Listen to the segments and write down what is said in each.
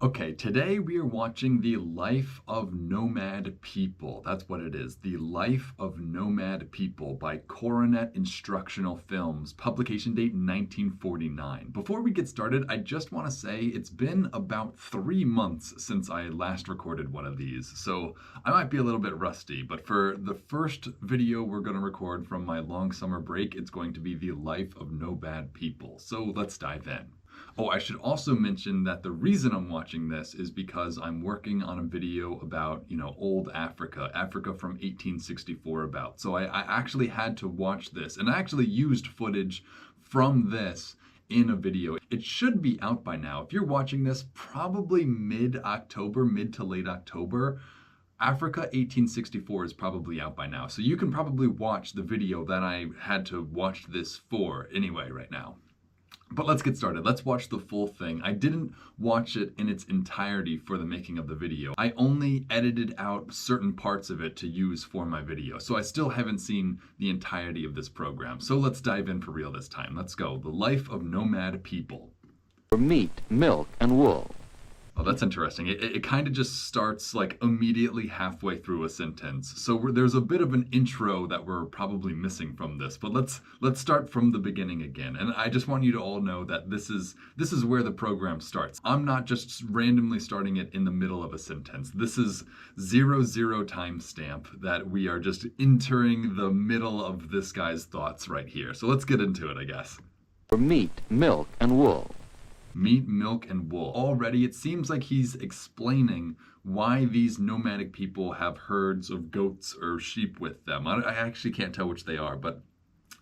Okay, today we are watching The Life of Nomad People. That's what it is. The Life of Nomad People by Coronet Instructional Films. Publication date 1949. Before we get started, I just want to say it's been about 3 months since I last recorded one of these, so I might be a little bit rusty, but for the first video we're going to record from my long summer break, it's going to be The Life of Nomad People. So let's dive in. Oh, I should also mention that the reason I'm watching this is because I'm working on a video about, old Africa from 1864 about. So I actually had to watch this, and I actually used footage from this in a video. It should be out by now. If you're watching this, probably mid-October, mid to late October. Africa 1864 is probably out by now. So you can probably watch the video that I had to watch this for anyway right now. But let's get started. Let's watch the full thing. I didn't watch it in its entirety for the making of the video. I only edited out certain parts of it to use for my video. So I still haven't seen the entirety of this program. So let's dive in for real this time. Let's go. The Life of Nomad People. For meat, milk, and wool. Oh, that's interesting. It kind of just starts like immediately halfway through a sentence. So there's a bit of an intro that we're probably missing from this. But let's start from the beginning again. And I just want you to all know that this is where the program starts. I'm not just randomly starting it in the middle of a sentence. This is 00 timestamp that we are just entering the middle of this guy's thoughts right here. So let's get into it, I guess. For meat, milk, and wool. Meat, milk, and wool. Already, it seems like he's explaining why these nomadic people have herds of goats or sheep with them. I actually can't tell which they are, but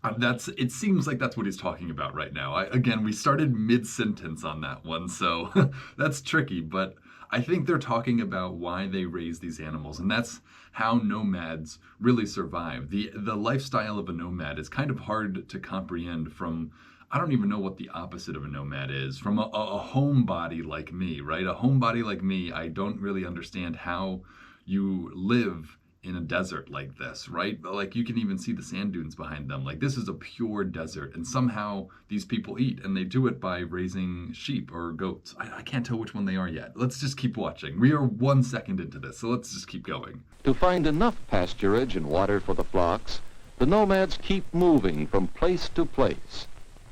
it seems like that's what he's talking about right now. Again, we started mid-sentence on that one, so that's tricky, but I think they're talking about why they raise these animals, and that's how nomads really survive. The lifestyle of a nomad is kind of hard to comprehend from, I don't even know what the opposite of a nomad is. From a homebody like me, right? A homebody like me, I don't really understand how you live in a desert like this, right? Like you can even see the sand dunes behind them. Like this is a pure desert, and somehow these people eat, and they do it by raising sheep or goats. I can't tell which one they are yet. Let's just keep watching. We are 1 second into this, so let's just keep going. To find enough pasturage and water for the flocks, the nomads keep moving from place to place.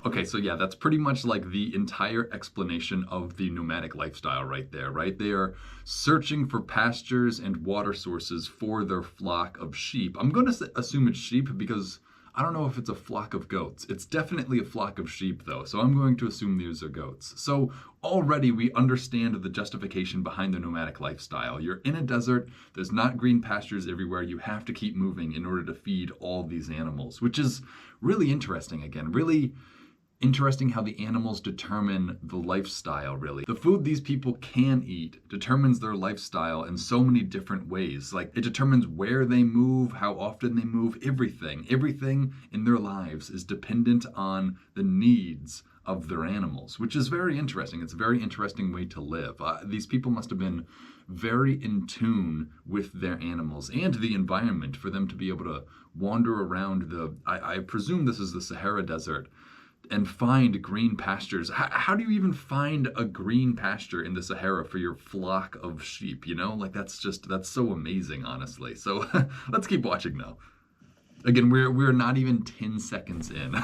Okay, so yeah, that's pretty much like the entire explanation of the nomadic lifestyle right there, right? They are searching for pastures and water sources for their flock of sheep. I'm going to assume it's sheep because I don't know if it's a flock of goats. It's definitely a flock of sheep though, so I'm going to assume these are goats. So already we understand the justification behind the nomadic lifestyle. You're in a desert, there's not green pastures everywhere, you have to keep moving in order to feed all these animals, which is really interesting again, really interesting how the animals determine the lifestyle, really. The food these people can eat determines their lifestyle in so many different ways. Like, it determines where they move, how often they move, everything. Everything in their lives is dependent on the needs of their animals, which is very interesting. It's a very interesting way to live. These people must have been very in tune with their animals and the environment for them to be able to wander around I presume this is the Sahara Desert, and find green pastures. How do you even find a green pasture in the Sahara for your flock of sheep, Like that's so amazing, honestly. So let's keep watching now. Again, we're not even 10 seconds in.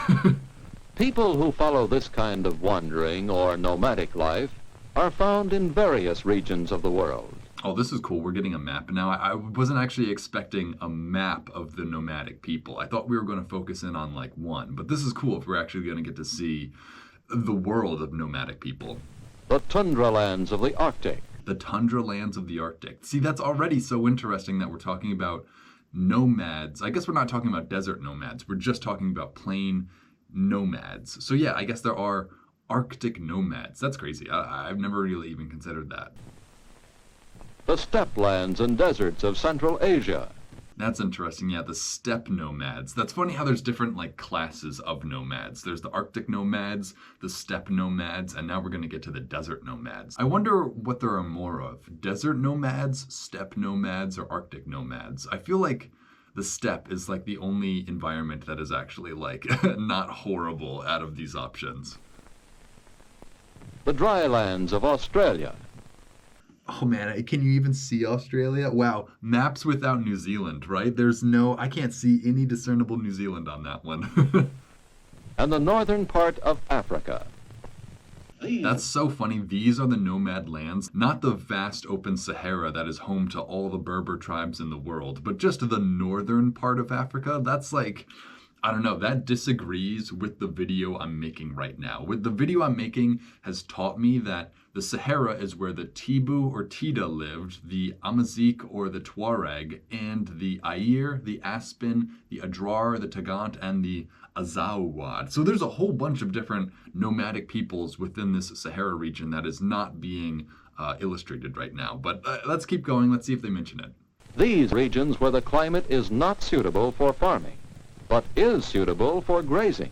People who follow this kind of wandering or nomadic life are found in various regions of the world. Oh, this is cool. We're getting a map now. I wasn't actually expecting a map of the nomadic people. I thought we were going to focus in on like one, but this is cool if we're actually going to get to see the world of nomadic people. The tundra lands of the Arctic. The tundra lands of the Arctic. See, that's already so interesting that we're talking about nomads. I guess we're not talking about desert nomads. We're just talking about plain nomads. So yeah, I guess there are Arctic nomads. That's crazy. I've never really even considered that. The steppe lands and deserts of Central Asia. That's interesting. Yeah, the steppe nomads. That's funny how there's different classes of nomads. There's the Arctic nomads, the steppe nomads, and now we're going to get to the desert nomads. I wonder what there are more of. Desert nomads, steppe nomads, or Arctic nomads. I feel like the steppe is the only environment that is actually not horrible out of these options. The dry lands of Australia. Oh man, can you even see Australia? Wow, maps without New Zealand, right? I can't see any discernible New Zealand on that one. And the northern part of Africa. That's so funny. These are the nomad lands, not the vast open Sahara that is home to all the Berber tribes in the world, but just the northern part of Africa. That's like, I don't know, that disagrees with the video I'm making right now. With the video I'm making has taught me that the Sahara is where the Tibu or Tida lived, the Amazigh or the Tuareg, and the Air, the Aspen, the Adrar, the Tagant, and the Azawad. So there's a whole bunch of different nomadic peoples within this Sahara region that is not being illustrated right now. But let's keep going. Let's see if they mention it. These regions where the climate is not suitable for farming, but is suitable for grazing.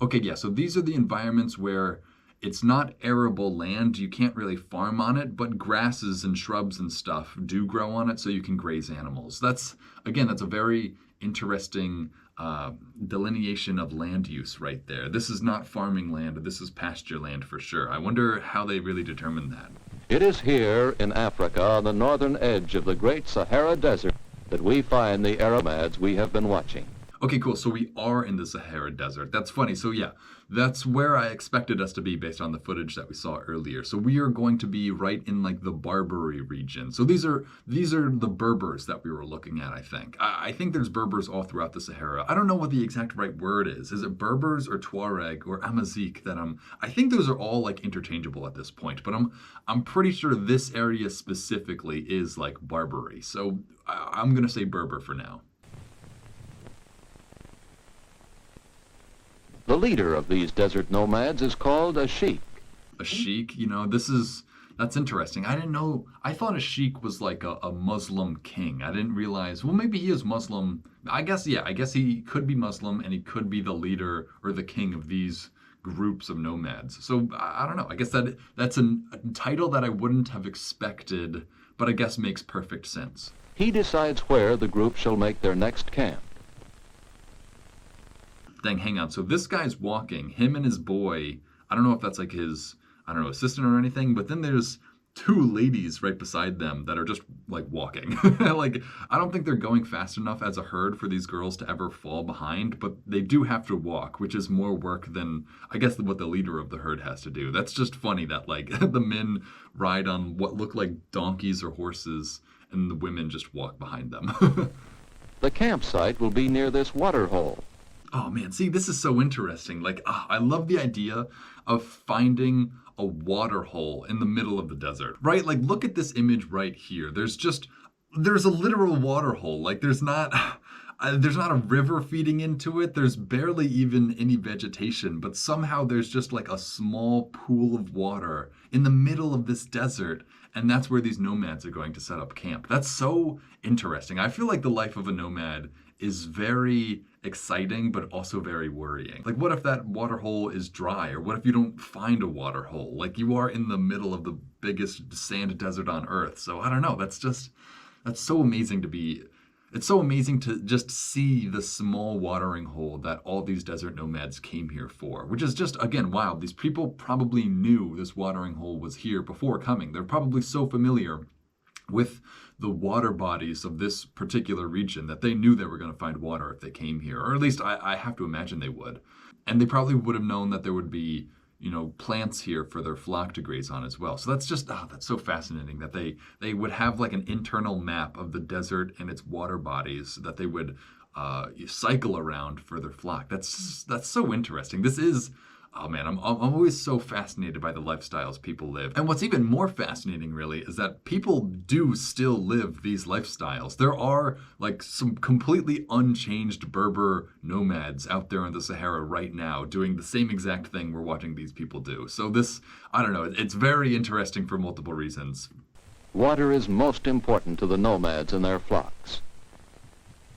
Okay, yeah, so these are the environments where it's not arable land. You can't really farm on it, but grasses and shrubs and stuff do grow on it so you can graze animals. That's a very interesting delineation of land use right there. This is not farming land, this is pasture land for sure. I wonder how they really determined that. It is here in Africa, on the northern edge of the great Sahara Desert, that we find the Aramads we have been watching. Okay, cool. So we are in the Sahara Desert. That's funny. So yeah, that's where I expected us to be based on the footage that we saw earlier. So we are going to be right in like the Barbary region. So these are the Berbers that we were looking at, I think. I think there's Berbers all throughout the Sahara. I don't know what the exact right word is. Is it Berbers or Tuareg or Amazigh I think those are all like interchangeable at this point, but I'm pretty sure this area specifically is like Barbary. So I'm going to say Berber for now. The leader of these desert nomads is called a sheik. A sheik, that's interesting. I didn't know, I thought a sheik was like a Muslim king. I didn't realize, well, maybe he is Muslim. I guess he could be Muslim and he could be the leader or the king of these groups of nomads. So I don't know. I guess that's a title that I wouldn't have expected, but I guess makes perfect sense. He decides where the group shall make their next camp. Dang, hang on. So this guy's walking, him and his boy. I don't know if that's like his, I don't know, assistant or anything, but then there's two ladies right beside them that are just like walking. Like, I don't think they're going fast enough as a herd for these girls to ever fall behind, but they do have to walk, which is more work than, I guess, what the leader of the herd has to do. That's just funny that like the men ride on what look like donkeys or horses and the women just walk behind them. The campsite will be near this water hole. Oh man, see, this is so interesting. Like, I love the idea of finding a water hole in the middle of the desert, right? Like, look at this image right here. There's a literal water hole. Like, there's not a river feeding into it. There's barely even any vegetation, but somehow there's just like a small pool of water in the middle of this desert. And that's where these nomads are going to set up camp. That's so interesting. I feel like the life of a nomad is very exciting, but also very worrying. Like, what if that water hole is dry? Or what if you don't find a water hole? Like, you are in the middle of the biggest sand desert on Earth. So I don't know. That's so amazing it's so amazing to just see the small watering hole that all these desert nomads came here for, which is just, again, wild. These people probably knew this watering hole was here before coming. They're probably so familiar with the water bodies of this particular region that they knew they were going to find water if they came here, or at least I have to imagine they would. And they probably would have known that there would be, plants here for their flock to graze on as well. So that's just, that's so fascinating that they would have like an internal map of the desert and its water bodies that they would cycle around for their flock. That's so interesting. Oh man, I'm always so fascinated by the lifestyles people live. And what's even more fascinating, really, is that people do still live these lifestyles. There are like some completely unchanged Berber nomads out there in the Sahara right now doing the same exact thing we're watching these people do. So I don't know, it's very interesting for multiple reasons. Water is most important to the nomads and their flocks.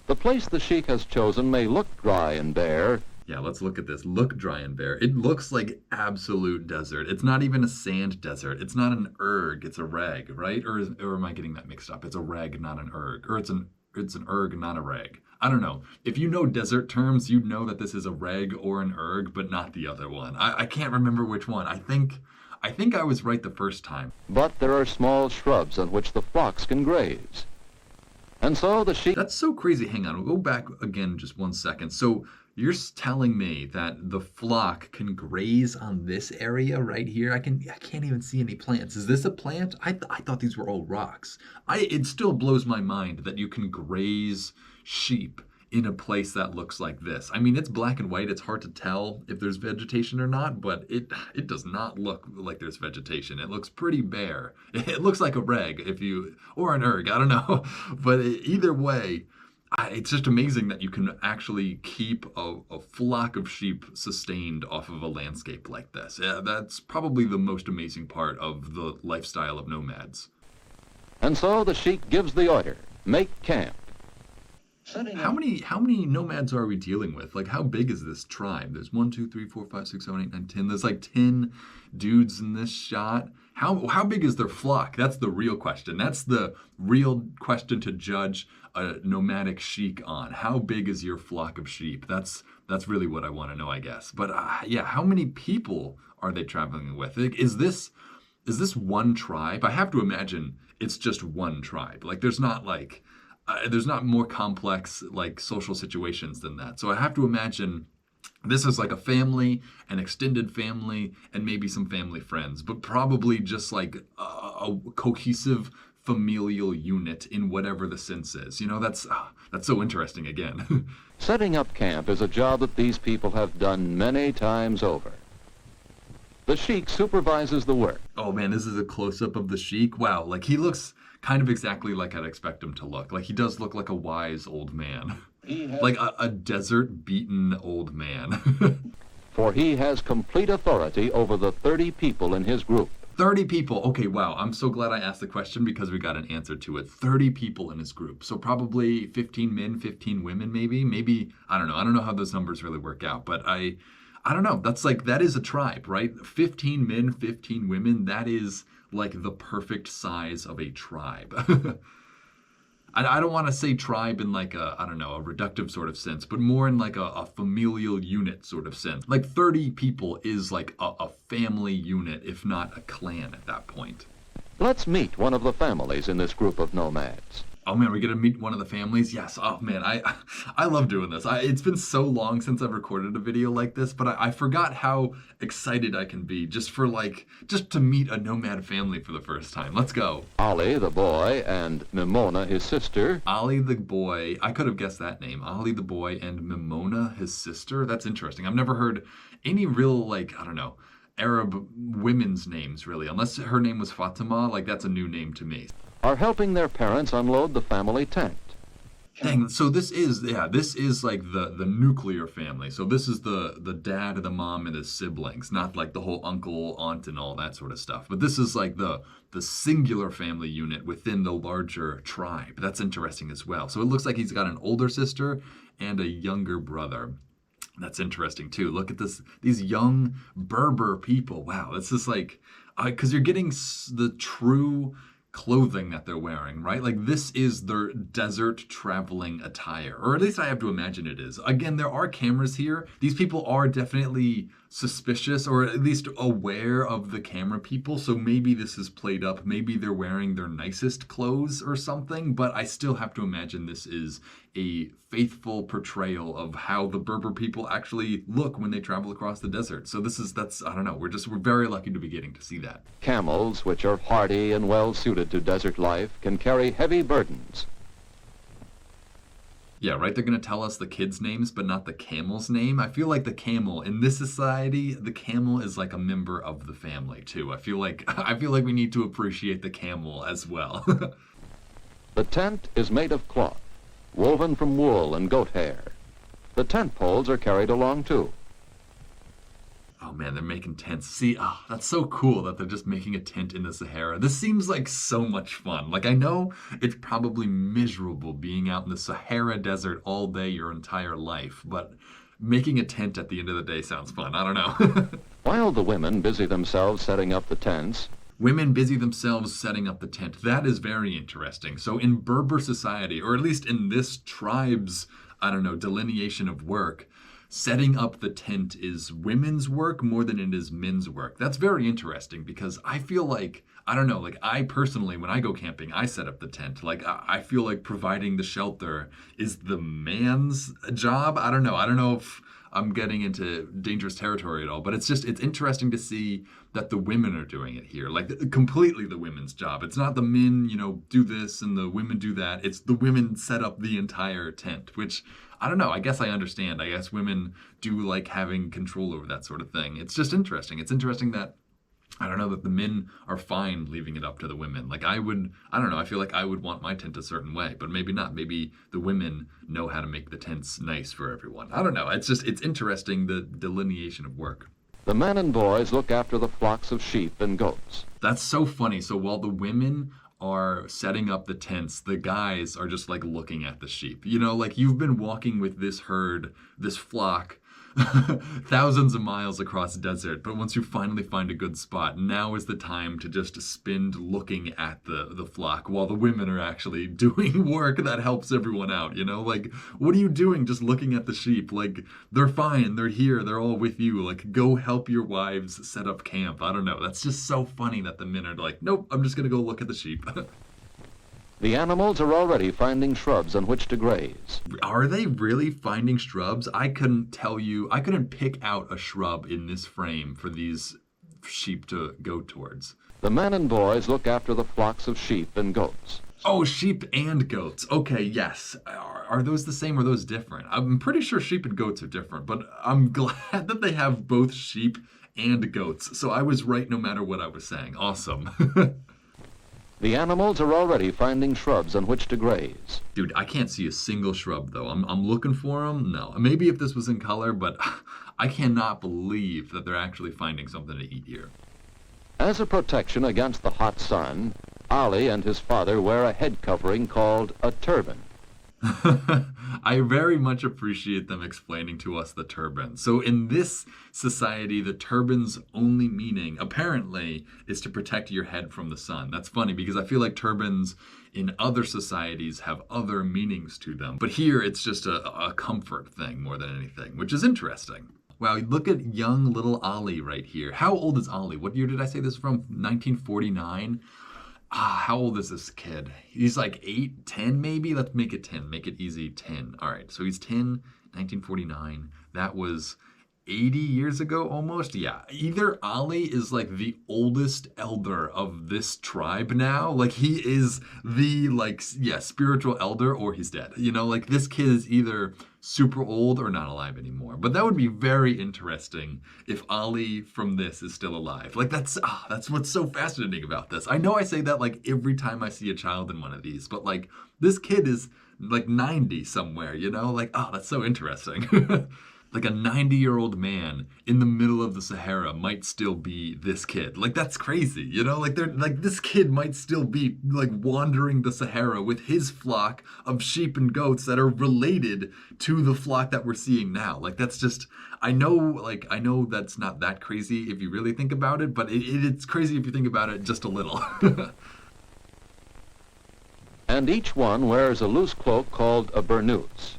The place the sheik has chosen may look dry and bare. Yeah, let's look at this. Look dry and bare. It looks like absolute desert. It's not even a sand desert. It's not an erg, it's a rag, right? Or am I getting that mixed up? It's a rag, not an erg. Or it's an erg, not a rag. I don't know. If you know desert terms, you know that this is a rag or an erg, but not the other one. I can't remember which one. I think I think I was right the first time. But there are small shrubs on which the flocks can graze. And so the sheep... That's so crazy. Hang on, we'll go back again just 1 second. So you're telling me that the flock can graze on this area right here? I can't even see any plants. Is this a plant? I thought these were all rocks. It still blows my mind that you can graze sheep in a place that looks like this. I mean, it's black and white. It's hard to tell if there's vegetation or not, but it does not look like there's vegetation. It looks pretty bare. It looks like a reg or an erg, I don't know. But either way, it's just amazing that you can actually keep a flock of sheep sustained off of a landscape like this. Yeah, that's probably the most amazing part of the lifestyle of nomads. And so the sheik gives the order, make camp. How many nomads are we dealing with? Like, how big is this tribe? There's 1, 2, 3, 4, 5, 6, 7, 8, 9, 10. There's like 10 dudes in this shot. How big is their flock? That's the real question. That's the real question to judge a nomadic sheik on. How big is your flock of sheep? That's really what I want to know, I guess. But yeah, how many people are they traveling with? Like, is this one tribe? I have to imagine it's just one tribe. Like, there's not more complex like social situations than that. So I have to imagine this is like a family, an extended family, and maybe some family friends, but probably just like a cohesive familial unit in whatever the sense is. You know, that's so interesting again. Setting up camp is a job that these people have done many times over. The sheik supervises the work. Oh man, this is a close-up of the sheik. Wow, like he looks kind of exactly like I'd expect him to look. Like he does look like a wise old man. Like a desert-beaten old man. For he has complete authority over the 30 people in his group. 30 people. Okay, wow. I'm so glad I asked the question because we got an answer to it. 30 people in his group. So probably 15 men, 15 women maybe. Maybe, I don't know. I don't know how those numbers really work out, but I don't know. That is a tribe, right? 15 men, 15 women. That is like the perfect size of a tribe. I don't want to say tribe in like a reductive sort of sense, but more in like a familial unit sort of sense. Like 30 people is like a family unit, if not a clan at that point. Let's meet one of the families in this group of nomads. Oh man, we're gonna meet one of the families? Yes. Oh man, I love doing this. It's been so long since I've recorded a video like this, but I forgot how excited I can be just to meet a nomad family for the first time. Let's go. Ali, the boy, and Mimona, his sister. Ali, the boy. I could have guessed that name. Ali, the boy, and Mimona, his sister. That's interesting. I've never heard any real, Arab women's names, really. Unless her name was Fatima, that's a new name to me. Are helping their parents unload the family tent. Dang, so this is like the nuclear family. So this is the dad, the mom, and his siblings, not like the whole uncle, aunt, and all that sort of stuff. But this is like the singular family unit within the larger tribe. That's interesting as well. So it looks like he's got an older sister and a younger brother. That's interesting too. Look at these young Berber people. Wow, this is like, because you're getting the true clothing that they're wearing, right? Like this is their desert traveling attire, or at least I have to imagine it is. Again, there are cameras here. These people are definitely suspicious, or at least aware of the camera people, so maybe this is played up. Maybe they're wearing their nicest clothes or something, but I still have to imagine this is a faithful portrayal of how the Berber people actually look when they travel across the desert. So I don't know, we're very lucky to be getting to see that. Camels, which are hardy and well suited to desert life, can carry heavy burdens. Yeah, right, they're going to tell us the kids' names, but not the camel's name. I feel like the camel, in this society, the camel is like a member of the family, too. I feel like we need to appreciate the camel as well. The tent is made of cloth, woven from wool and goat hair. The tent poles are carried along, too. Oh man, they're making tents. See, that's so cool that they're just making a tent in the Sahara. This seems like so much fun. Like, I know it's probably miserable being out in the Sahara Desert all day your entire life, but making a tent at the end of the day sounds fun. I don't know. While the women busy themselves setting up the tents, women busy themselves setting up the tent. That is very interesting. So in Berber society, or at least in this tribe's, delineation of work, setting up the tent is women's work more than it is men's work. That's very interesting because I feel like, I don't know, like I personally, when I go camping, I set up the tent. Like I feel like providing the shelter is the man's job. I don't know. I don't know if I'm getting into dangerous territory at all, but it's interesting to see that the women are doing it here. Like completely the women's job. It's not the men, do this and the women do that. It's the women set up the entire tent, which I don't know. I guess I understand. I guess women do like having control over that sort of thing. It's just interesting. It's interesting that I don't know that the men are fine leaving it up to the women. Like I don't know, I feel like I would want my tent a certain way, but maybe not. Maybe the women know how to make the tents nice for everyone. I don't know. It's interesting, the delineation of work. The men and boys look after the flocks of sheep and goats. That's so funny. So while the women are setting up the tents, the guys are just like looking at the sheep. Like you've been walking with this herd, this flock, thousands of miles across desert, but once you finally find a good spot, now is the time to just spend looking at the flock while the women are actually doing work that helps everyone out. Like what are you doing just looking at the sheep? Like they're fine, they're here, they're all with you. Like go help your wives set up camp. I don't know, that's just so funny that the men are like, nope, I'm just gonna go look at the sheep. The animals are already finding shrubs on which to graze. Are they really finding shrubs? I couldn't pick out a shrub in this frame for these sheep to go towards. The men and boys look after the flocks of sheep and goats. Oh, sheep and goats. Okay, yes. Are those the same or are those different? I'm pretty sure sheep and goats are different, but I'm glad that they have both sheep and goats. So I was right no matter what I was saying. Awesome. The animals are already finding shrubs on which to graze. Dude, I can't see a single shrub though. I'm looking for them. No, maybe if this was in color, but I cannot believe that they're actually finding something to eat here. As a protection against the hot sun, Ali and his father wear a head covering called a turban. I very much appreciate them explaining to us the turban. So in this society, the turban's only meaning, apparently, is to protect your head from the sun. That's funny because I feel like turbans in other societies have other meanings to them. But here, it's just a comfort thing more than anything, which is interesting. Wow, look at young little Ali right here. How old is Ali? What year did I say this is from? 1949? How old is this kid? He's like 8, 10 maybe? Let's make it 10. Make it easy, 10. All right, so he's 10, 1949. That was 80 years ago almost? Yeah. Either Ali is like the oldest elder of this tribe now. Like he is the spiritual elder, or he's dead. Like this kid is either super old or not alive anymore. But that would be very interesting if Ali from this is still alive. Like that's what's so fascinating about this. I know I say that like every time I see a child in one of these, but like this kid is like 90 somewhere, Like, that's so interesting. Like a 90-year-old man in the middle of the Sahara might still be this kid. Like that's crazy, Like this kid might still be like wandering the Sahara with his flock of sheep and goats that are related to the flock that we're seeing now. Like that's just, I know that's not that crazy if you really think about it, but it's crazy if you think about it just a little. And each one wears a loose cloak called a burnous.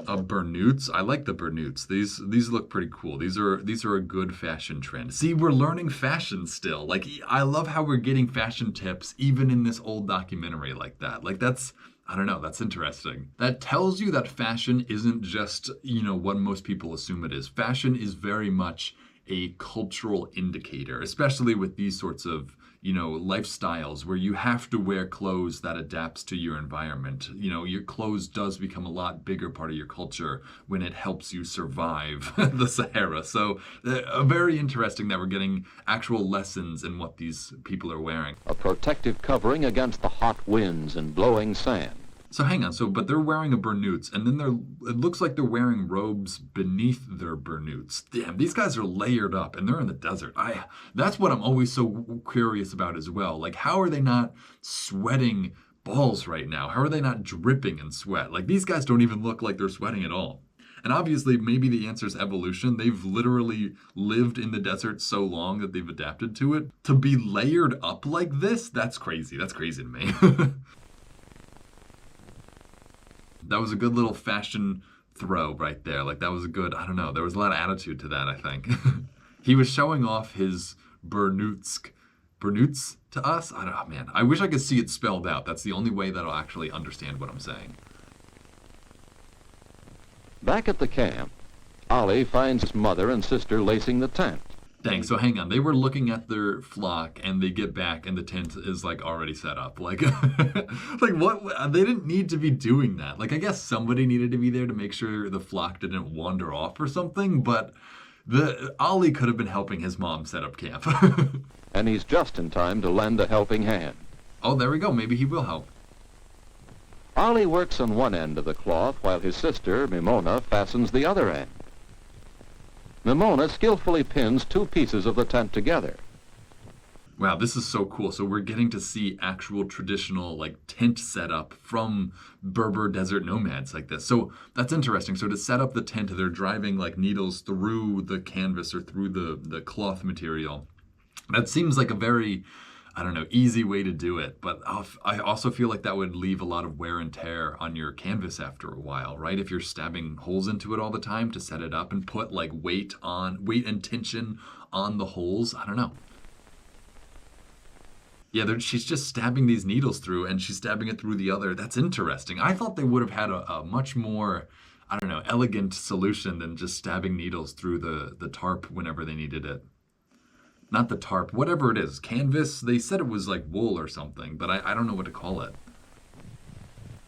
Burnouts? I like the burnouts. These look pretty cool. These are a good fashion trend. See, we're learning fashion still. Like I love how we're getting fashion tips even in this old documentary like that. Like I don't know, that's interesting. That tells you that fashion isn't just, what most people assume it is. Fashion is very much a cultural indicator, especially with these sorts of lifestyles where you have to wear clothes that adapts to your environment. Your clothes does become a lot bigger part of your culture when it helps you survive the Sahara. So very interesting that we're getting actual lessons in what these people are wearing. A protective covering against the hot winds and blowing sand. So hang on, but they're wearing a burnous, and then it looks like they're wearing robes beneath their burnous. Damn, these guys are layered up, and they're in the desert. That's what I'm always so curious about as well. Like, how are they not sweating balls right now? How are they not dripping in sweat? Like, these guys don't even look like they're sweating at all. And obviously, maybe the answer is evolution. They've literally lived in the desert so long that they've adapted to it. To be layered up like this, that's crazy. That's crazy to me. That was a good little fashion throw right there. Like that was a good, I don't know, there was a lot of attitude to that, I think. He was showing off his Bernutz to us. I don't know, man. I wish I could see it spelled out. That's the only way that I'll actually understand what I'm saying. Back at the camp, Ollie finds his mother and sister lacing the tent. Dang, so hang on. They were looking at their flock and they get back and the tent is like already set up. Like like what, they didn't need to be doing that. Like I guess somebody needed to be there to make sure the flock didn't wander off or something, but the Ollie could have been helping his mom set up camp. And he's just in time to lend a helping hand. Oh, there we go. Maybe he will help. Ollie works on one end of the cloth while his sister, Mimona, fastens the other end. Mimona skillfully pins two pieces of the tent together. Wow, this is so cool. So we're getting to see actual traditional like tent setup from Berber desert nomads like this. So that's interesting. So to set up the tent, they're driving like needles through the canvas or through the cloth material. That seems like a very, I don't know, easy way to do it. But I also feel like that would leave a lot of wear and tear on your canvas after a while, right? If you're stabbing holes into it all the time to set it up and put like weight and tension on the holes. I don't know. Yeah, she's just stabbing these needles through and she's stabbing it through the other. That's interesting. I thought they would have had a much more, I don't know, elegant solution than just stabbing needles through the tarp whenever they needed it. Not the tarp, whatever it is. Canvas, they said it was like wool or something, but I don't know what to call it.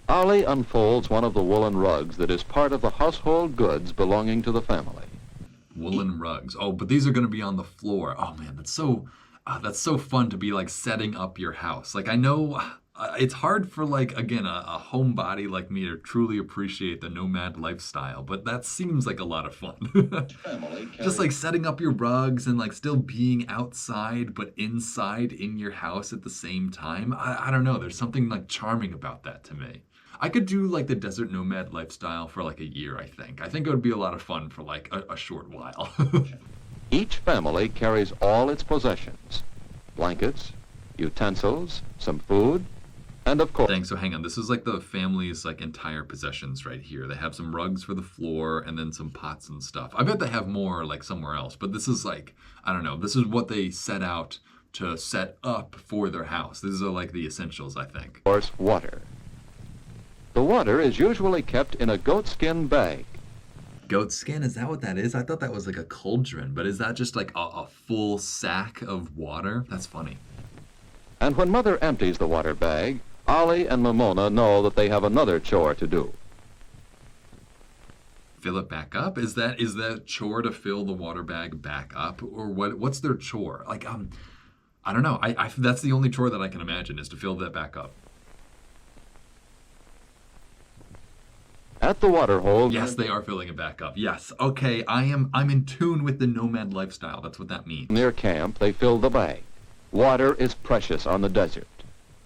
Ollie unfolds one of the woolen rugs that is part of the household goods belonging to the family. Woolen rugs. Oh, but these are going to be on the floor. Oh man, that's so fun to be like setting up your house. Like I know it's hard for like, again, a homebody like me to truly appreciate the nomad lifestyle, but that seems like a lot of fun. Just like setting up your rugs and like still being outside, but inside in your house at the same time. I don't know. There's something like charming about that to me. I could do like the desert nomad lifestyle for like a year, I think. I think it would be a lot of fun for like a short while. Each family carries all its possessions: blankets, utensils, some food, and of course... Dang, so hang on. This is like the family's like entire possessions right here. They have some rugs for the floor and then some pots and stuff. I bet they have more like somewhere else, but this is like, I don't know. This is what they set out to set up for their house. These are like the essentials, I think. Of course, water. The water is usually kept in a goatskin bag. Goat skin, is that what that is? I thought that was like a cauldron, but is that just like a full sack of water? That's funny. And when Mother empties the water bag, Ollie and Mimona know that they have another chore to do. Fill it back up? Is that chore to fill the water bag back up? Or what's their chore? Like, I don't know. I that's the only chore that I can imagine is to fill that back up. At the water hole... Yes, they are filling it back up. Yes. Okay, I'm in tune with the nomad lifestyle. That's what that means. Near camp, they fill the bag. Water is precious on the desert.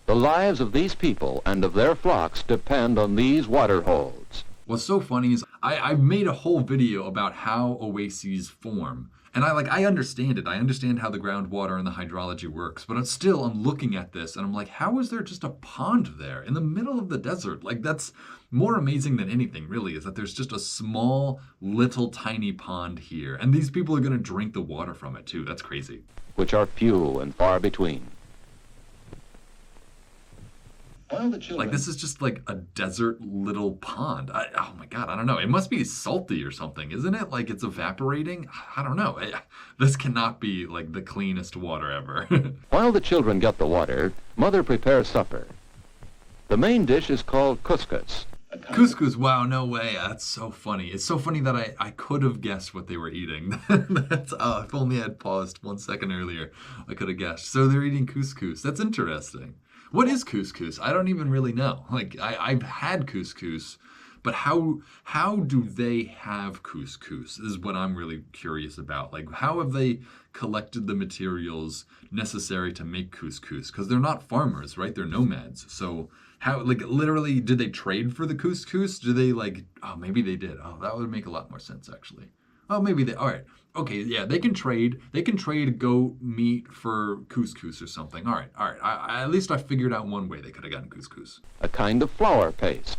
The lives of these people and of their flocks depend on these water holes. What's so funny is I made a whole video about how oases form. And I understand it. I understand how the groundwater and the hydrology works. But I'm looking at this and I'm like, how is there just a pond there in the middle of the desert? Like that's more amazing than anything, really, is that there's just a small, little, tiny pond here. And these people are going to drink the water from it, too. That's crazy. Which are few and far between. Like, this is just like a desert little pond. Oh my God, I don't know. It must be salty or something, isn't it? Like it's evaporating? I don't know. This cannot be like the cleanest water ever. While the children get the water, Mother prepares supper. The main dish is called couscous. Couscous, wow, no way. That's so funny. It's so funny that I could have guessed what they were eating. If only I had paused 1 second earlier, I could have guessed. So they're eating couscous. That's interesting. What is couscous? I don't even really know. Like, I've had couscous, but how do they have couscous is what I'm really curious about. Like, how have they collected the materials necessary to make couscous? Because they're not farmers, right? They're nomads. So how, like, literally, did they trade for the couscous? Do they, like, oh, maybe they did. Oh, that would make a lot more sense, actually. Oh, maybe they, all right. Okay, yeah, they can trade. They can trade goat meat for couscous or something. All right. At least I figured out one way they could have gotten couscous. A kind of flour paste.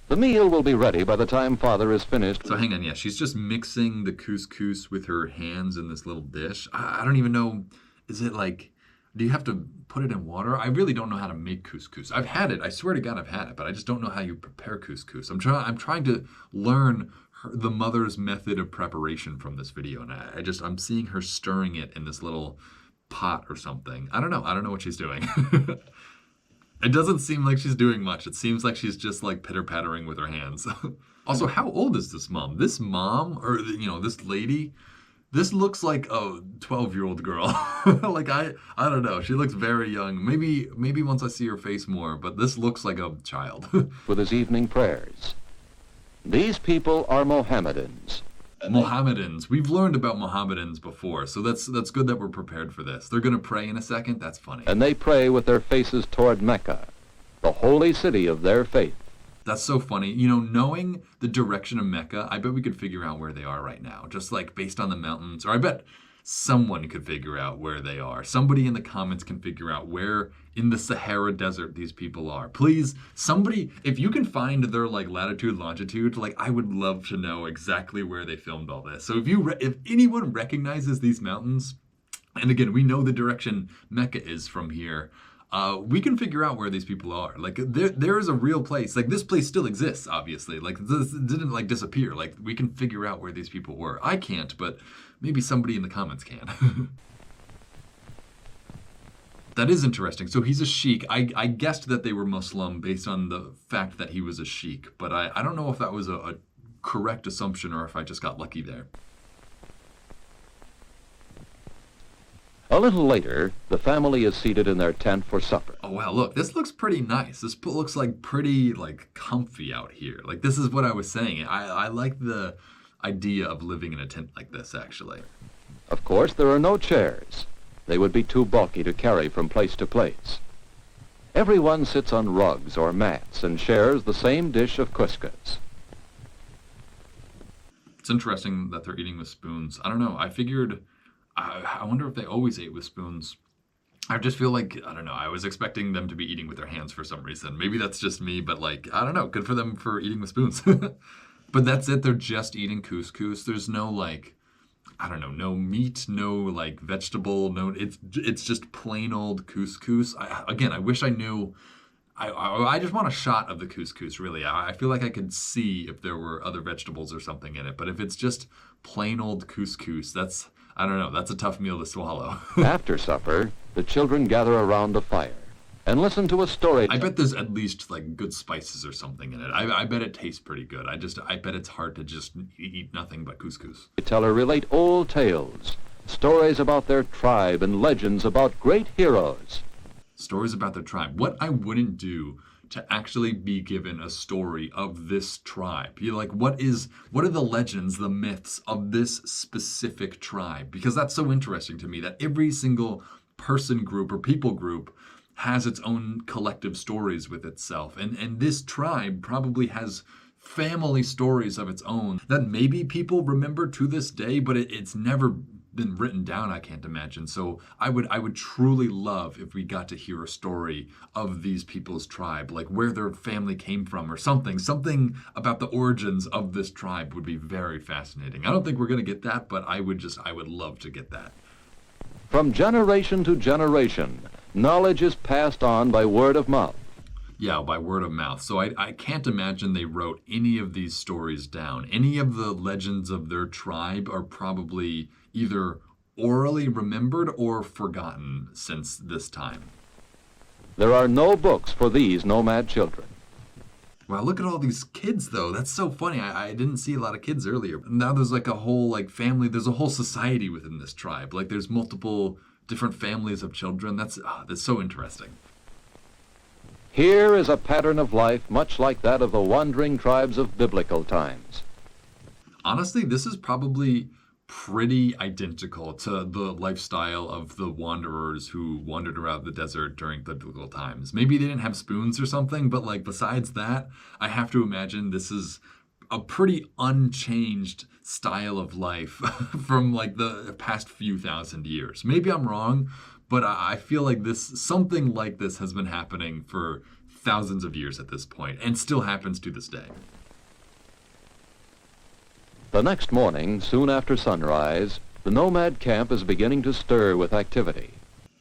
The meal will be ready by the time Father is finished. So hang on, yeah, she's just mixing the couscous with her hands in this little dish. I don't even know, is it like, do you have to put it in water? I really don't know how to make couscous. I've had it, I swear to God I've had it, but I just don't know how you prepare couscous. I'm trying to learn the mother's method of preparation from this video, and I'm seeing her stirring it in this little pot or something. I don't know what she's doing. It doesn't seem like she's doing much. It seems like she's just like pitter-pattering with her hands. Also, how old is this mom? This mom, or this lady, this looks like a 12-year-old girl. Like I don't know. She looks very young. Maybe once I see her face more, but this looks like a child. With his evening prayers. These people are Mohammedans. Mohammedans. We've learned about Mohammedans before, so that's good that we're prepared for this. They're going to pray in a second. That's funny. And they pray with their faces toward Mecca, the holy city of their faith. That's so funny. Knowing the direction of Mecca, I bet we could figure out where they are right now, just like based on the mountains. Or I bet someone could figure out where they are. Somebody in the comments can figure out where in the Sahara Desert these people are. Please, somebody, if you can find their like latitude, longitude, like I would love to know exactly where they filmed all this. So if anyone recognizes these mountains, and again, we know the direction Mecca is from here, we can figure out where these people are. Like there is a real place. Like this place still exists, obviously. Like this didn't like disappear. Like we can figure out where these people were. I can't, but maybe somebody in the comments can. That is interesting. So he's a sheik. I guessed that they were Muslim based on the fact that he was a sheik, but I don't know if that was a correct assumption or if I just got lucky there. A little later, the family is seated in their tent for supper. Oh wow, look, this looks pretty nice. This looks like pretty like comfy out here. Like this is what I was saying. I like the idea of living in a tent like this, actually. Of course, there are no chairs. They would be too bulky to carry from place to place. Everyone sits on rugs or mats and shares the same dish of couscous. It's interesting that they're eating with spoons. I don't know. I wonder if they always ate with spoons. I just feel like, I don't know, I was expecting them to be eating with their hands for some reason. Maybe that's just me, but like, I don't know, good for them for eating with spoons. But that's it, they're just eating couscous. There's no like, I don't know, no meat, no like vegetable, no, it's just plain old couscous. I wish I knew, I just want a shot of the couscous, really. I feel like I could see if there were other vegetables or something in it, but if it's just plain old couscous, I don't know, that's a tough meal to swallow. After supper, the children gather around a fire and listen to a story. I bet there's at least like good spices or something in it. I bet it tastes pretty good. I bet it's hard to just eat nothing but couscous. The teller relate old tales, stories about their tribe and legends about great heroes. Stories about their tribe. What I wouldn't do to actually be given a story of this tribe. You're like, what are the legends, the myths of this specific tribe? Because that's so interesting to me that every single person group or people group has its own collective stories with itself. And this tribe probably has family stories of its own that maybe people remember to this day, but it's never been written down, I can't imagine. So I would truly love if we got to hear a story of these people's tribe, like where their family came from or something about the origins of this tribe would be very fascinating. I don't think we're going to get that, but I would love to get that. From generation to generation, knowledge is passed on by word of mouth. Yeah, by word of mouth. So I can't imagine they wrote any of these stories down. Any of the legends of their tribe are probably either orally remembered or forgotten since this time. There are no books for these nomad children. Wow, look at all these kids, though. That's so funny. I didn't see a lot of kids earlier. Now there's like a whole like family. There's a whole society within this tribe. Like there's multiple different families of children. That's so interesting. Here is a pattern of life much like that of the wandering tribes of biblical times. Honestly, this is probably pretty identical to the lifestyle of the wanderers who wandered around the desert during biblical times. Maybe they didn't have spoons or something, but like besides that, I have to imagine this is a pretty unchanged style of life from like the past few thousand years. Maybe I'm wrong, but I feel like something like this has been happening for thousands of years at this point, and still happens to this day. The next morning, soon after sunrise, the Nomad camp is beginning to stir with activity.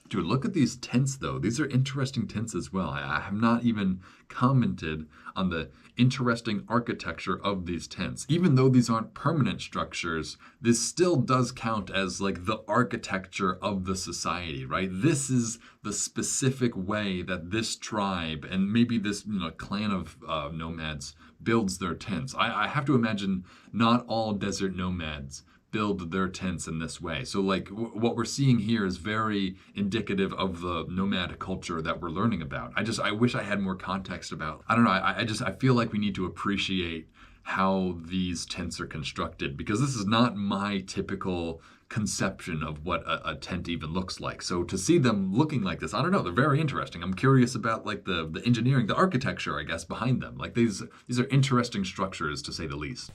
Dude, look at these tents, though. These are interesting tents as well. I have not even commented on the interesting architecture of these tents. Even though these aren't permanent structures, this still does count as like the architecture of the society, right? This is the specific way that this tribe and maybe this clan of nomads builds their tents. I have to imagine not all desert nomads build their tents in this way. So like what we're seeing here is very indicative of the nomad culture that we're learning about. I wish I had more context about, I don't know, I feel like we need to appreciate how these tents are constructed, because this is not my typical conception of what a tent even looks like. So to see them looking like this, I don't know, they're very interesting. I'm curious about like the engineering, the architecture, I guess, behind them. Like these are interesting structures, to say the least.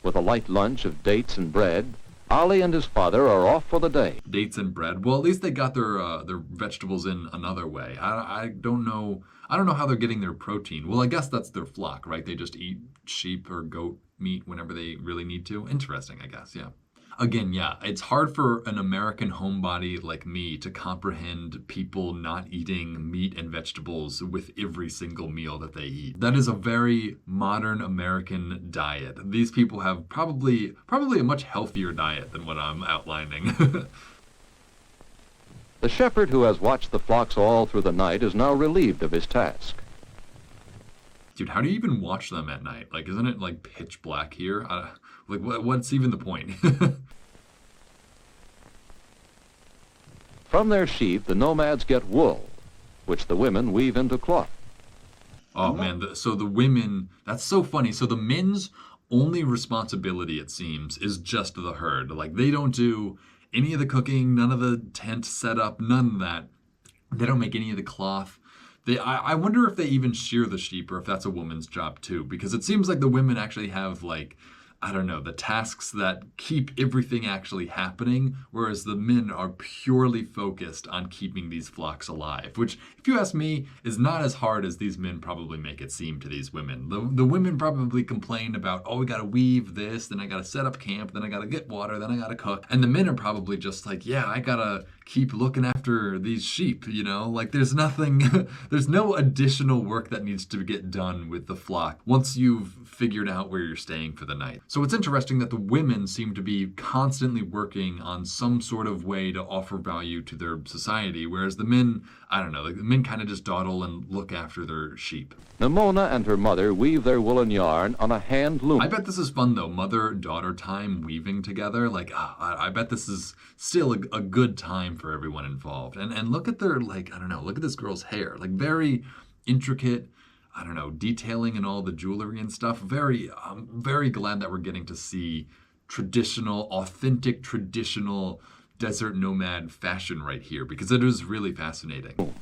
With a light lunch of dates and bread, Ali and his father are off for the day. Dates and bread. Well, at least they got their vegetables in another way. I don't know how they're getting their protein. Well, I guess that's their flock, right? They just eat sheep or goat meat whenever they really need to. Interesting, I guess. Yeah. Again, yeah, it's hard for an American homebody like me to comprehend people not eating meat and vegetables with every single meal that they eat. That is a very modern American diet. These people have probably a much healthier diet than what I'm outlining. The shepherd who has watched the flocks all through the night is now relieved of his task. Dude, how do you even watch them at night? Like, isn't it like pitch black here? Like, what's even the point? From their sheep, the nomads get wool, which the women weave into cloth. Oh man, so the women, that's so funny. So the men's only responsibility, it seems, is just the herd. Like, they don't do any of the cooking, none of the tent setup, none of that. They don't make any of the cloth. I wonder if they even shear the sheep, or if that's a woman's job too, because it seems like the women actually have, like, I don't know, the tasks that keep everything actually happening, whereas the men are purely focused on keeping these flocks alive, which, if you ask me, is not as hard as these men probably make it seem to these women. The women probably complain about, oh, we gotta weave this, then I gotta set up camp, then I gotta get water, then I gotta cook. And the men are probably just like, yeah, I gotta keep looking after these sheep, Like, there's nothing, there's no additional work that needs to get done with the flock once you've figured out where you're staying for the night. So it's interesting that the women seem to be constantly working on some sort of way to offer value to their society, whereas the men, I don't know, the men kind of just dawdle and look after their sheep. Nimona and her mother weave their woolen yarn on a hand loom. I bet this is fun, though, mother-daughter time weaving together. Like, I bet this is still a good time for everyone involved. And look at their, like, I don't know, look at this girl's hair. Like, very intricate, I don't know, detailing and all the jewelry and stuff. I'm very glad that we're getting to see authentic traditional desert nomad fashion right here, because it is really fascinating.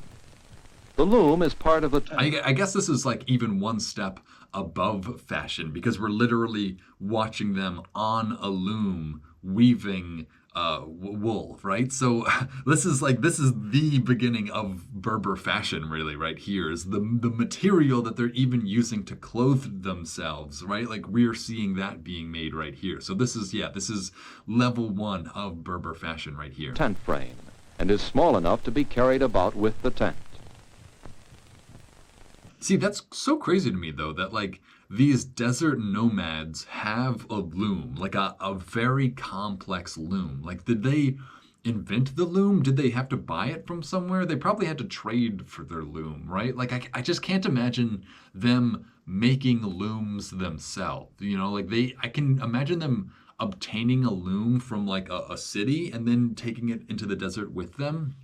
The loom is part of the I guess this is like even one step above fashion, because we're literally watching them on a loom weaving wool, right? So this is the beginning of Berber fashion, really, right here, is the material that they're even using to clothe themselves, right? Like, we're seeing that being made right here. So this is level 1 of Berber fashion right here. Tent frame, and is small enough to be carried about with the tent. See, that's so crazy to me, though, that, like, these desert nomads have a loom, like a very complex loom. Like, did they invent the loom? Did they have to buy it from somewhere? They probably had to trade for their loom, right? Like, I just can't imagine them making looms themselves. I can imagine them obtaining a loom from, like, a city and then taking it into the desert with them.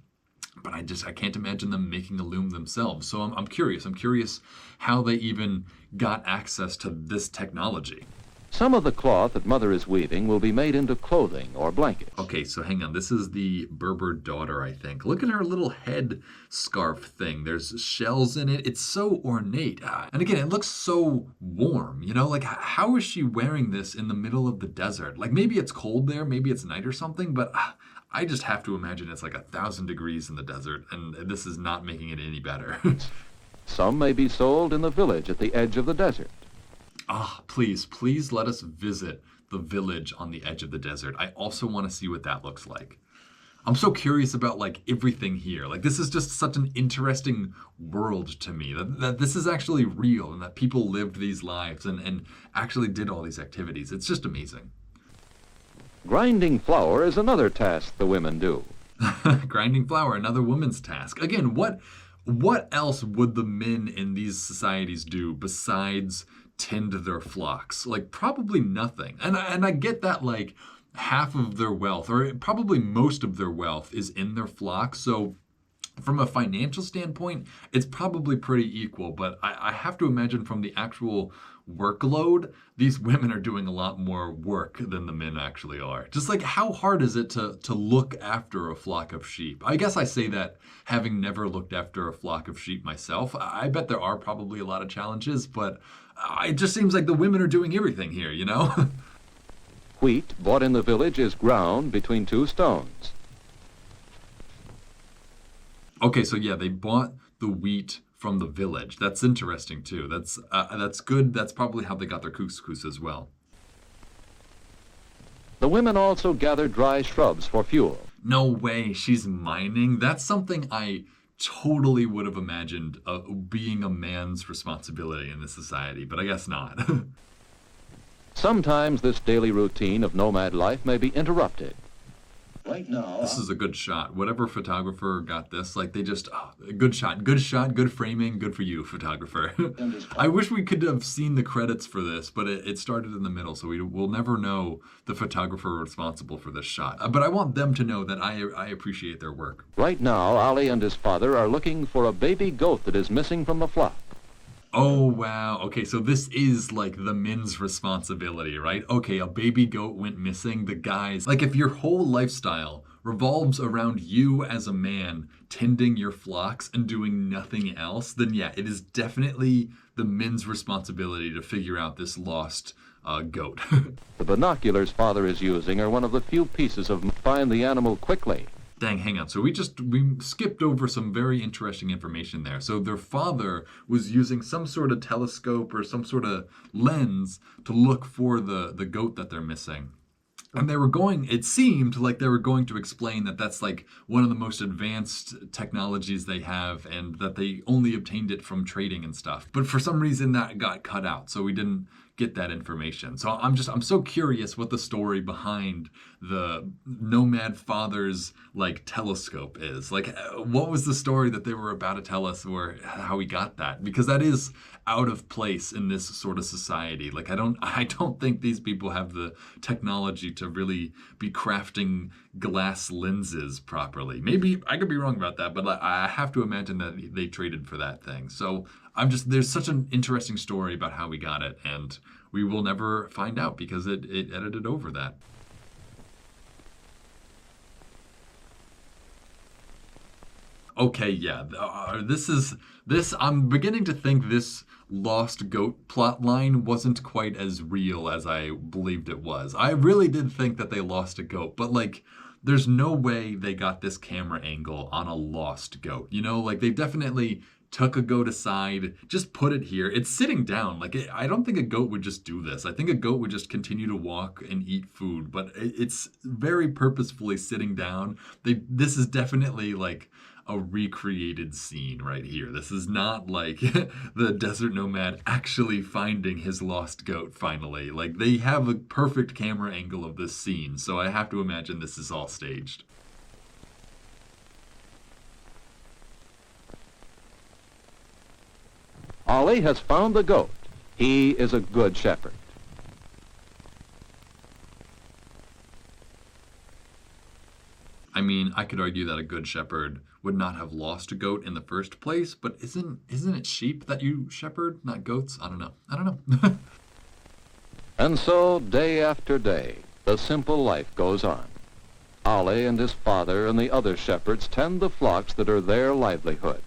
But I can't imagine them making a loom themselves. So I'm curious. I'm curious how they even got access to this technology. Some of the cloth that Mother is weaving will be made into clothing or blankets. Okay, so hang on. This is the Berber daughter, I think. Look at her little head scarf thing. There's shells in it. It's so ornate. And again, it looks so warm, Like, how is she wearing this in the middle of the desert? Like, maybe it's cold there. Maybe it's night or something. But I just have to imagine it's like 1,000 degrees in the desert, and this is not making it any better. Some may be sold in the village at the edge of the desert. Ah, please let us visit the village on the edge of the desert. I also want to see what that looks like. I'm so curious about like everything here. Like this is just such an interesting world to me that this is actually real and that people lived these lives and actually did all these activities. It's just amazing. Grinding flour is another task the women do. Grinding flour, another woman's task. Again, what else would the men in these societies do besides tend their flocks? Like probably nothing. And I get that like half of their wealth, or probably most of their wealth, is in their flock. So from a financial standpoint, it's probably pretty equal. But I have to imagine from the actual workload, these women are doing a lot more work than the men actually are. Just like how hard is it to look after a flock of sheep? I guess I say that having never looked after a flock of sheep myself. I bet there are probably a lot of challenges, but it just seems like the women are doing everything here, you know? Wheat bought in the village is ground between two stones. Okay, so yeah, they bought the wheat from the village. That's interesting too. That's good. That's probably how they got their couscous as well. The women also gather dry shrubs for fuel. No way, she's mining. That's something I totally would have imagined being a man's responsibility in this society, but I guess not. Sometimes this daily routine of nomad life may be interrupted. Right now, This is a good shot. Whatever photographer got this, like they just, good shot, good framing, good for you, photographer. I wish we could have seen the credits for this, but it started in the middle, so we'll never know the photographer responsible for this shot. But I want them to know that I appreciate their work. Right now, Ali and his father are looking for a baby goat that is missing from the flock. Oh, wow. Okay, so this is like the men's responsibility, right? Okay, a baby goat went missing. The guys, like if your whole lifestyle revolves around you as a man tending your flocks and doing nothing else, then yeah, it is definitely the men's responsibility to figure out this lost goat. The binoculars father is using are one of the few pieces of find the animal quickly. Dang, hang on. So we skipped over some very interesting information there. So their father was using some sort of telescope or some sort of lens to look for the goat that they're missing. And it seemed like they were going to explain that that's like one of the most advanced technologies they have and that they only obtained it from trading and stuff. But for some reason that got cut out. So we didn't get that information. So I'm so curious what the story behind the nomad father's like telescope is. Like what was the story that they were about to tell us or how we got that? Because that is out of place in this sort of society. Like I don't think these people have the technology to really be crafting glass lenses properly. Maybe I could be wrong about that, but I have to imagine that they traded for that thing. So there's such an interesting story about how we got it, and we will never find out because it edited over that. Okay, yeah, I'm beginning to think this lost goat plot line wasn't quite as real as I believed it was. I really did think that they lost a goat, but like, there's no way they got this camera angle on a lost goat. You know, like they definitely took a goat aside, just put it here. It's sitting down. Like I don't think a goat would just do this. I think a goat would just continue to walk and eat food, but it's very purposefully sitting down. This is definitely like a recreated scene right here. This is not like the desert nomad actually finding his lost goat finally. Like they have a perfect camera angle of this scene, so I have to imagine this is all staged. Ali has found the goat. He is a good shepherd. I mean, I could argue that a good shepherd would not have lost a goat in the first place, but isn't it sheep that you shepherd, not goats? I don't know. And so, day after day, the simple life goes on. Ali and his father and the other shepherds tend the flocks that are their livelihood.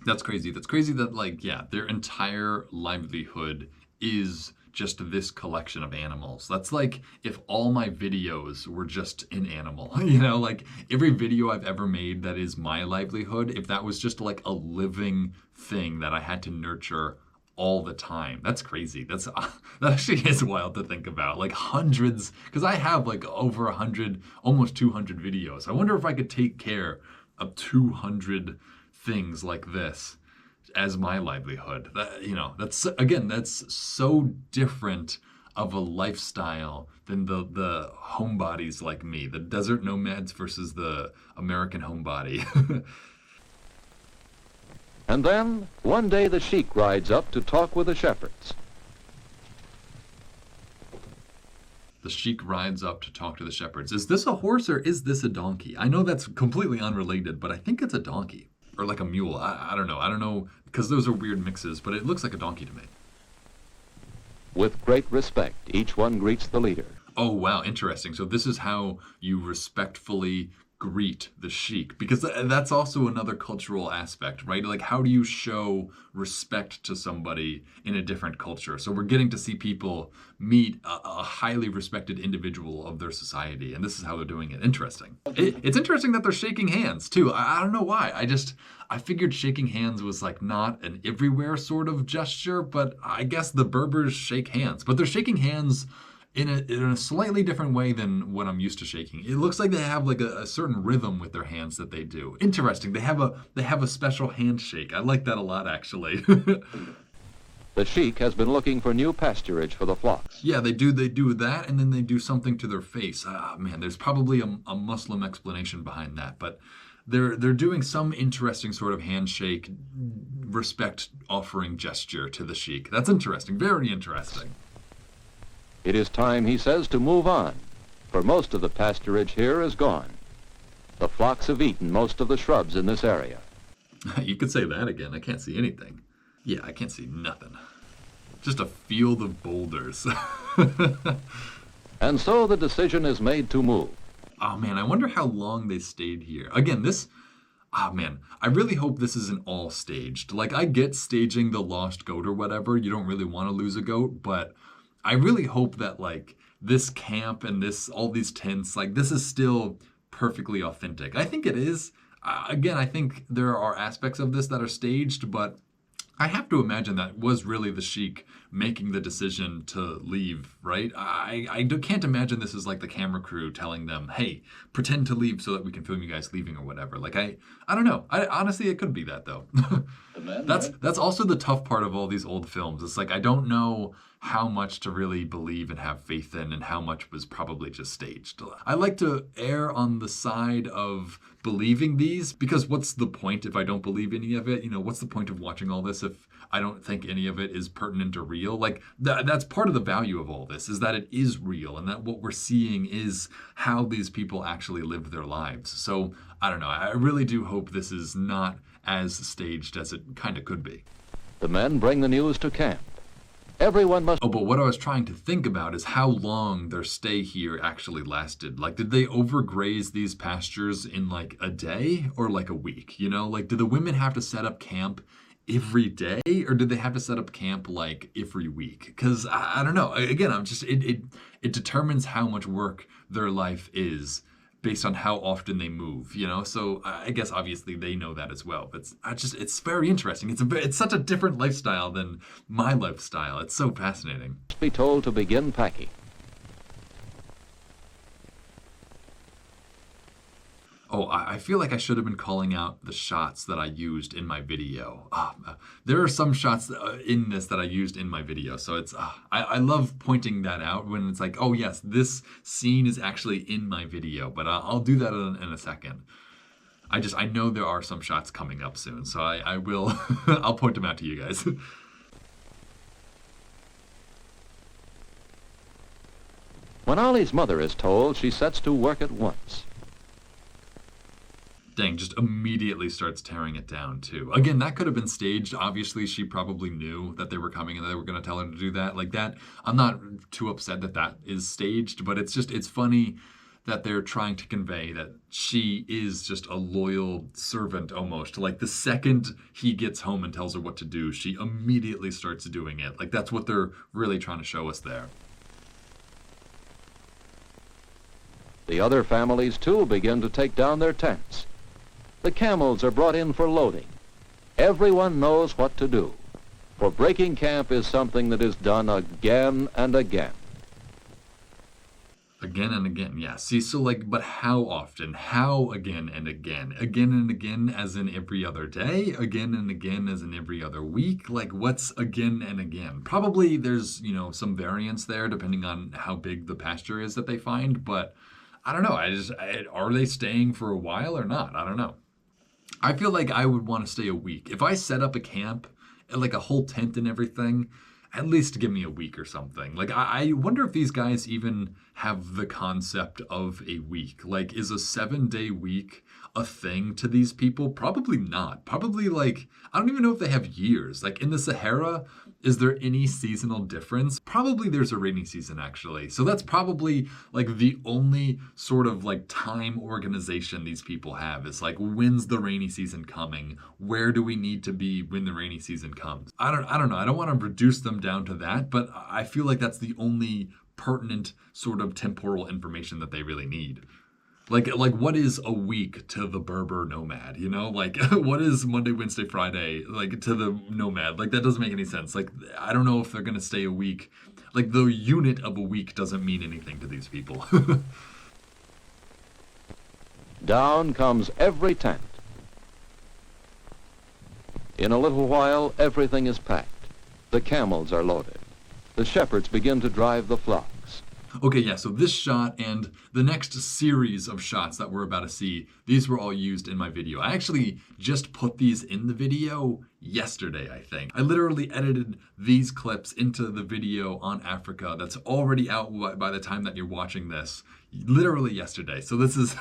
That's crazy. That's crazy that, like, yeah, their entire livelihood is just this collection of animals. That's like if all my videos were just an animal, like every video I've ever made that is my livelihood, if that was just like a living thing that I had to nurture all the time. That's crazy. That actually is wild to think about. Like hundreds, because I have like over 100, almost 200 videos. I wonder if I could take care of 200 things like this as my livelihood. That's so different of a lifestyle than the homebodies like me, the desert nomads versus the American homebody. And then, one day the sheik rides up to talk with the shepherds. The sheik rides up to talk to the shepherds. Is this a horse or is this a donkey? I know that's completely unrelated, but I think it's a donkey. Or like a mule. I don't know. I don't know, because those are weird mixes, but it looks like a donkey to me. With great respect, each one greets the leader. Oh, wow. Interesting. So this is how you respectfully greet the sheik, because that's also another cultural aspect, right? Like, how do you show respect to somebody in a different culture? So we're getting to see people meet a highly respected individual of their society, and this is how they're doing it. Interesting. It's interesting that they're shaking hands too. I don't know why. I figured shaking hands was like not an everywhere sort of gesture, but I guess the Berbers shake hands, but they're shaking hands in a slightly different way than what I'm used to shaking. It looks like they have like a certain rhythm with their hands that they do. Interesting. They have a special handshake. I like that a lot, actually. The sheik has been looking for new pasturage for the flocks. Yeah, they do that, and then they do something to their face. Man, there's probably a Muslim explanation behind that, but they're doing some interesting sort of handshake, respect offering gesture to the sheik. That's interesting. Very interesting. It is time, he says, to move on, for most of the pasturage here is gone. The flocks have eaten most of the shrubs in this area. You could say that again. I can't see anything. Yeah, I can't see nothing. Just a field of boulders. And so the decision is made to move. Oh man, I wonder how long they stayed here. Again, I really hope this isn't all staged. Like, I get staging the lost goat or whatever. You don't really want to lose a goat, but I really hope that like this camp and all these tents, like this is still perfectly authentic. I think it is. Again, I think there are aspects of this that are staged, but I have to imagine that was really the sheik making the decision to leave, right? Can't imagine this is like the camera crew telling them, hey, pretend to leave so that we can film you guys leaving or whatever. Like, I don't know. Honestly, it could be that though. That's also the tough part of all these old films. It's like, I don't know how much to really believe and have faith in and how much was probably just staged. I like to err on the side of believing these, because what's the point if I don't believe any of it? What's the point of watching all this if I don't think any of it is pertinent or real? Like, that's part of the value of all this, is that it is real and that what we're seeing is how these people actually lived their lives. So I don't know. I really do hope this is not as staged as it kind of could be. The men bring the news to camp. Everyone must... Oh, but what I was trying to think about is how long their stay here actually lasted. Like, did they overgraze these pastures in like a day or like a week? Like, do the women have to set up camp every day, or did they have to set up camp like every week? Because I don't know. Again, it determines how much work their life is based on how often they move, So I guess obviously they know that as well. But it's very interesting. It's such a different lifestyle than my lifestyle. It's so fascinating. Be told to begin packing. Oh, I feel like I should have been calling out the shots that I used in my video. There are some shots in this that I used in my video. So I love pointing that out when it's like, oh yes, this scene is actually in my video, but I'll do that in a second. I know there are some shots coming up soon, so I will, I'll point them out to you guys. When Ollie's mother is told, she sets to work at once. Dang, just immediately starts tearing it down too. Again, that could have been staged. Obviously, she probably knew that they were coming and they were going to tell her to do that. Like that, I'm not too upset that is staged, but it's funny that they're trying to convey that she is just a loyal servant almost. Like the second he gets home and tells her what to do, she immediately starts doing it. Like that's what they're really trying to show us there. The other families, too, begin to take down their tents. The camels are brought in for loading. Everyone knows what to do, for breaking camp is something that is done again and again. Again and again, yeah. See, so like, but how often? How again and again? Again and again as in every other day? Again and again as in every other week? Like, what's again and again? Probably there's, some variance there depending on how big the pasture is that they find, but I don't know. Are they staying for a while or not? I don't know. I feel like I would want to stay a week. If I set up a camp, like a whole tent and everything, at least give me a week or something. Like, I wonder if these guys even have the concept of a week. Like, is a 7-day week a thing to these people? Probably not. Probably, like, I don't even know if they have years. Like, in the Sahara, is there any seasonal difference? Probably there's a rainy season, actually. So that's probably, like, the only sort of, like, time organization these people have. Is, like, when's the rainy season coming? Where do we need to be when the rainy season comes? I don't know. I don't want to reduce them down to that, but I feel like that's the only pertinent sort of temporal information that they really need. Like what is a week to the Berber nomad, Like, what is Monday, Wednesday, Friday, like, to the nomad? Like, that doesn't make any sense. Like, I don't know if they're going to stay a week. Like, the unit of a week doesn't mean anything to these people. Down comes every tent. In a little while, everything is packed. The camels are loaded. The shepherds begin to drive the flocks. Okay, yeah, so this shot and the next series of shots that we're about to see, these were all used in my video. I actually just put these in the video yesterday, I think. I literally edited these clips into the video on Africa that's already out by the time that you're watching this, literally yesterday. So this is,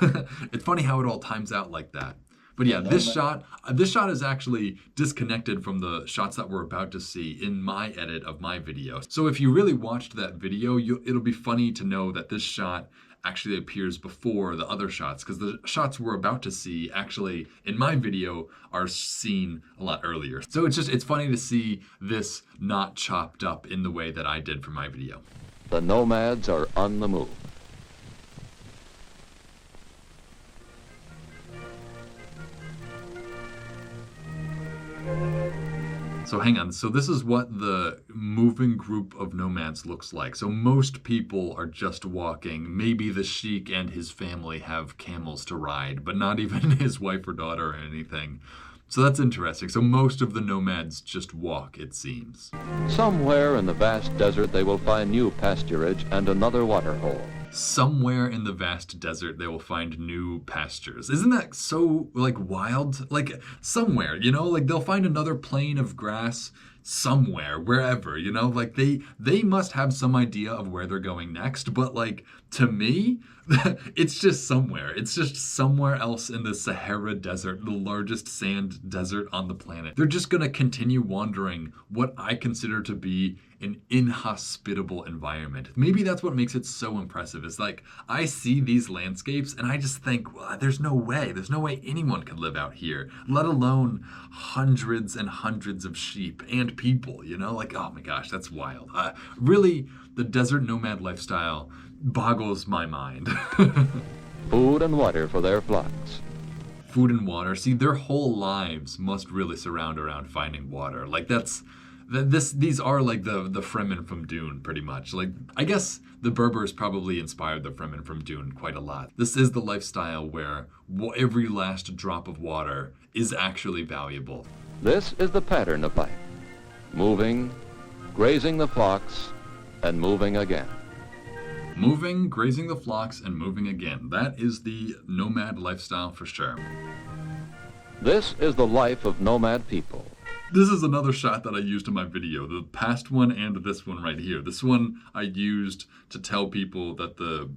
it's funny how it all times out like that. But yeah, this shot is actually disconnected from the shots that we're about to see in my edit of my video. So if you really watched that video, it'll be funny to know that this shot actually appears before the other shots, because the shots we're about to see actually in my video are seen a lot earlier. So it's funny to see this not chopped up in the way that I did for my video. The nomads are on the move. So hang on, so this is what the moving group of nomads looks like. So most people are just walking. Maybe the sheik and his family have camels to ride, but not even his wife or daughter or anything. So that's interesting. So most of the nomads just walk, it seems. Somewhere in the vast desert they will find new pasturage and another water hole. Somewhere in the vast desert they will find new pastures. Isn't that so, like, wild? Like, somewhere, like they'll find another plane of grass somewhere, wherever, like they must have some idea of where they're going next, but like, to me, it's just somewhere. It's just somewhere else in the Sahara Desert, the largest sand desert on the planet. They're just gonna continue wandering what I consider to be an inhospitable environment. Maybe that's what makes it so impressive. It's like, I see these landscapes and I just think, well, there's no way anyone could live out here, let alone hundreds and hundreds of sheep and people, like, oh my gosh, that's wild. Really, the desert nomad lifestyle boggles my mind. Food and water for their flocks. Food and water. See, their whole lives must really surround around finding water. Like, these are like the Fremen from Dune, pretty much. Like, I guess the Berbers probably inspired the Fremen from Dune quite a lot. This is the lifestyle where every last drop of water is actually valuable. This is the pattern of life. Moving, grazing the flocks, and moving again. Moving, grazing the flocks, and moving again. That is the nomad lifestyle for sure. This is the life of nomad people. This is another shot that I used in my video, the past one and this one right here. This one I used to tell people that the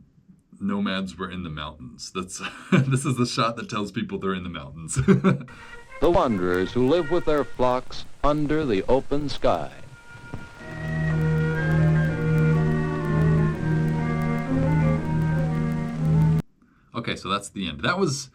nomads were in the mountains. This is the shot that tells people they're in the mountains. The wanderers who live with their flocks under the open sky. Okay, so that's the end. That was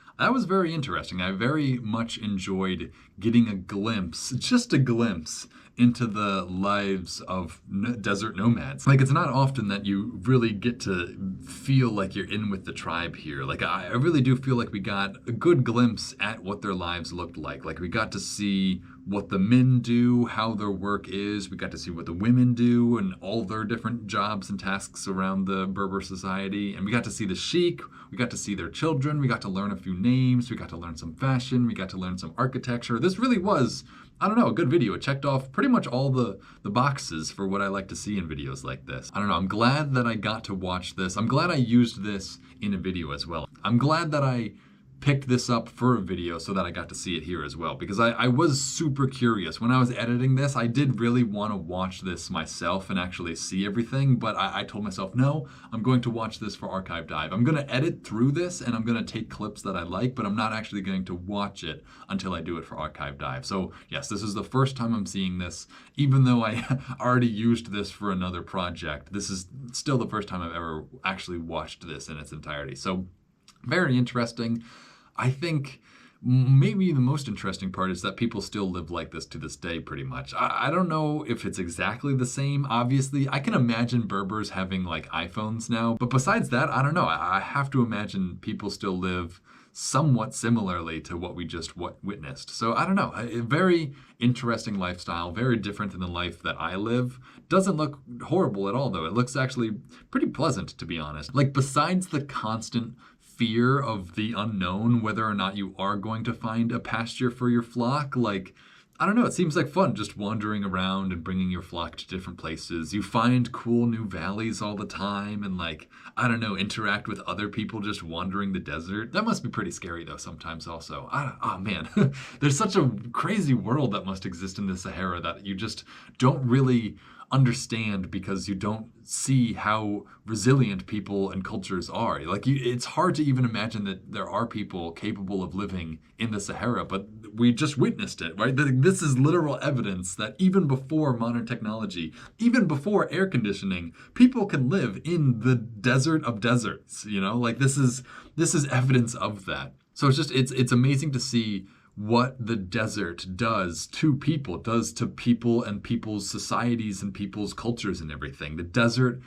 very interesting. I very much enjoyed getting a glimpse, just a glimpse, into the lives of desert nomads. Like, it's not often that you really get to feel like you're in with the tribe here. Like, I really do feel like we got a good glimpse at what their lives looked like. Like, we got to see what the men do, how their work is. We got to see what the women do and all their different jobs and tasks around the Berber society. And we got to see the sheik. We got to see their children. We got to learn a few names. We got to learn some fashion. We got to learn some architecture. This really was, I don't know, a good video. It checked off pretty much all the boxes for what I like to see in videos like this. I don't know. I'm glad that I got to watch this. I'm glad I used this in a video as well. I'm glad that I picked this up for a video so that I got to see it here as well, because I was super curious. When I was editing this, I did really want to watch this myself and actually see everything, but I told myself, no, I'm going to watch this for Archive Dive. I'm going to edit through this and I'm going to take clips that I like, but I'm not actually going to watch it until I do it for Archive Dive. So yes, this is the first time I'm seeing this, even though I already used this for another project. This is still the first time I've ever actually watched this in its entirety. So very interesting. I think maybe the most interesting part is that people still live like this to this day, pretty much. I don't know if it's exactly the same. Obviously, I can imagine Berbers having like iPhones now, but besides that, I don't know. I have to imagine people still live somewhat similarly to what we just witnessed. So I don't know. A very interesting lifestyle, very different than the life that I live. Doesn't look horrible at all, though. It looks actually pretty pleasant, to be honest. Like, besides the constant fear of the unknown, whether or not you are going to find a pasture for your flock, like, I don't know, it seems like fun just wandering around and bringing your flock to different places. You find cool new valleys all the time and, like, I don't know, interact with other people just wandering the desert. That must be pretty scary though sometimes also. Oh man, there's such a crazy world that must exist in the Sahara that you just don't really understand because you don't see how resilient people and cultures are. Like, it's hard to even imagine that there are people capable of living in the Sahara, but we just witnessed it, right? This is literal evidence that even before modern technology, even before air conditioning, people can live in the desert of deserts, you know? Like, this is evidence of that. So it's amazing to see what the desert does to people and people's societies and people's cultures and everything. The desert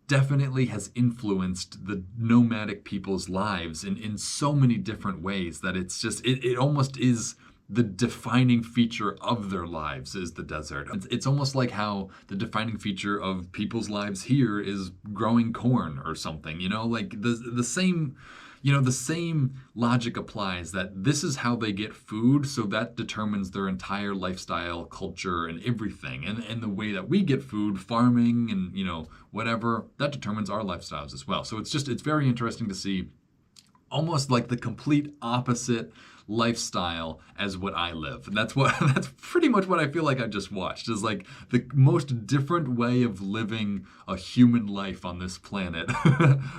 definitely has influenced the nomadic people's lives in so many different ways that it almost is the defining feature of their lives is the desert. It's almost like how the defining feature of people's lives here is growing corn or something, you know, like the same. You know, the same logic applies, that this is how they get food, so that determines their entire lifestyle, culture, and everything. And the way that we get food, farming and, you know, whatever, that determines our lifestyles as well. So it's very interesting to see almost like the complete opposite lifestyle as what I live. And that's pretty much what I feel like I just watched, is like the most different way of living a human life on this planet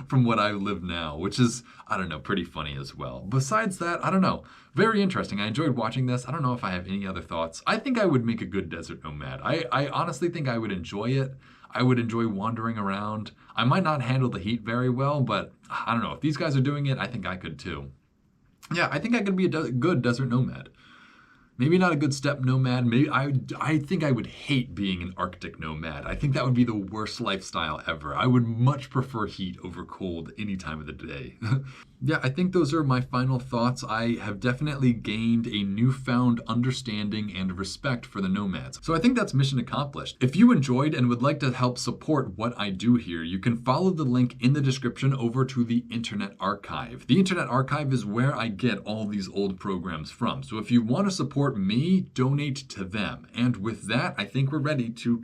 from what I live now, which is, I don't know, pretty funny as well. Besides that, I don't know, very interesting. I enjoyed watching this. I don't know if I have any other thoughts. I think I would make a good desert nomad. I honestly think I would enjoy it. I would enjoy wandering around. I might not handle the heat very well, but I don't know. If these guys are doing it, I think I could too. Yeah, I think I could be a good desert nomad. Maybe not a good steppe nomad. Maybe I think I would hate being an Arctic nomad. I think that would be the worst lifestyle ever. I would much prefer heat over cold any time of the day. Yeah, I think those are my final thoughts. I have definitely gained a newfound understanding and respect for the nomads. So I think that's mission accomplished. If you enjoyed and would like to help support what I do here, you can follow the link in the description over to the Internet Archive. The Internet Archive is where I get all these old programs from. So if you want to support me, donate to them. And with that, I think we're ready to